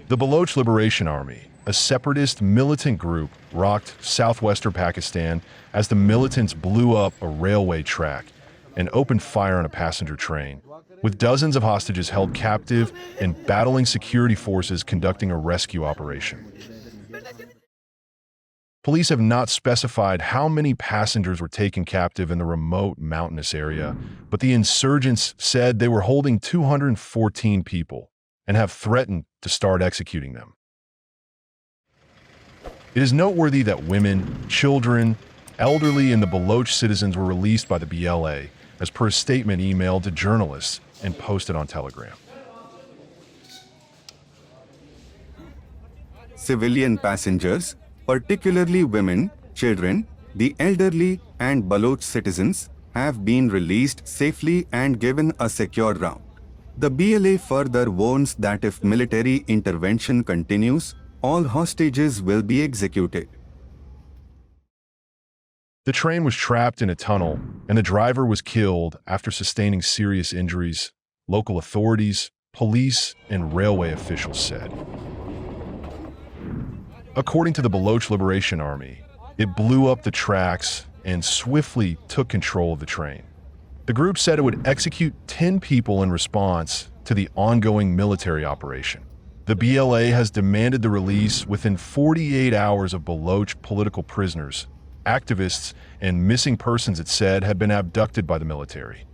The Baloch Liberation Army, a separatist militant group, rocked southwestern Pakistan as the militants blew up a railway track and opened fire on a passenger train, with dozens of hostages held captive and battling security forces conducting a rescue operation. Police have not specified how many passengers were taken captive in the remote mountainous area, but the insurgents said they were holding 214 people and have threatened to start executing them. It is noteworthy that women, children, elderly, and the Baloch citizens were released by the BLA, as per a statement emailed to journalists and posted on Telegram. Civilian passengers, particularly women, children, the elderly, and Baloch citizens, have been released safely and given a secure route. The BLA further warns that if military intervention continues, all hostages will be executed. The train was trapped in a tunnel, and the driver was killed after sustaining serious injuries, local authorities, police, and railway officials said. According to the Baloch Liberation Army, it blew up the tracks and swiftly took control of the train. The group said it would execute 10 people in response to the ongoing military operation. The BLA has demanded the release within 48 hours of Baloch political prisoners, activists, and missing persons it said had been abducted by the military.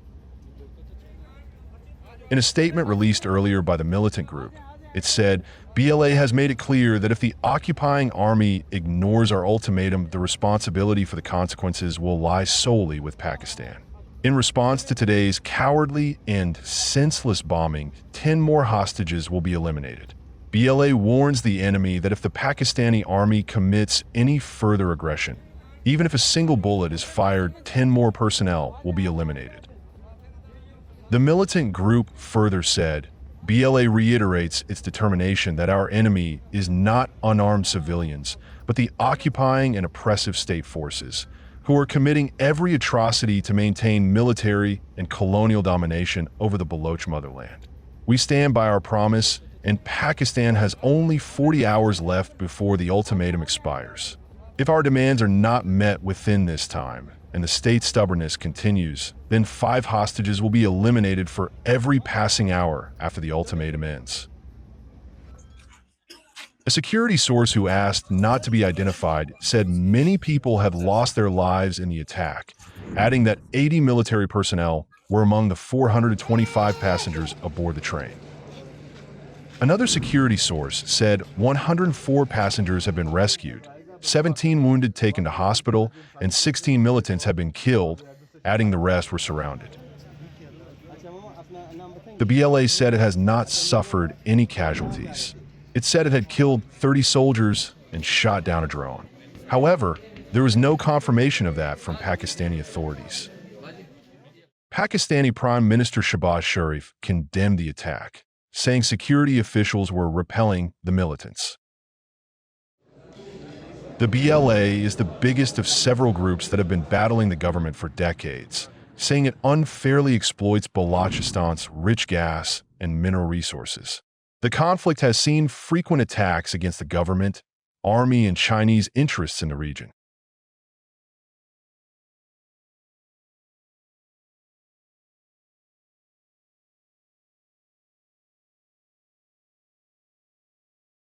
In a statement released earlier by the militant group, it said, BLA has made it clear that if the occupying army ignores our ultimatum, the responsibility for the consequences will lie solely with Pakistan. In response to today's cowardly and senseless bombing, 10 more hostages will be eliminated. BLA warns the enemy that if the Pakistani army commits any further aggression, even if a single bullet is fired, 10 more personnel will be eliminated. The militant group further said, BLA reiterates its determination that our enemy is not unarmed civilians, but the occupying and oppressive state forces, who are committing every atrocity to maintain military and colonial domination over the Baloch motherland. We stand by our promise, and Pakistan has only 40 hours left before the ultimatum expires. If our demands are not met within this time, and the state's stubbornness continues, then 5 hostages will be eliminated for every passing hour after the ultimatum ends. A security source who asked not to be identified said many people have lost their lives in the attack, adding that 80 military personnel were among the 425 passengers aboard the train. Another security source said 104 passengers have been rescued, 17 wounded taken to hospital, and 16 militants have been killed, adding the rest were surrounded. The BLA said it has not suffered any casualties. It said it had killed 30 soldiers and shot down a drone. However, there was no confirmation of that from Pakistani authorities. Pakistani Prime Minister Shehbaz Sharif condemned the attack, saying security officials were repelling the militants. The BLA is the biggest of several groups that have been battling the government for decades, saying it unfairly exploits Balochistan's rich gas and mineral resources. The conflict has seen frequent attacks against the government, army, and Chinese interests in the region.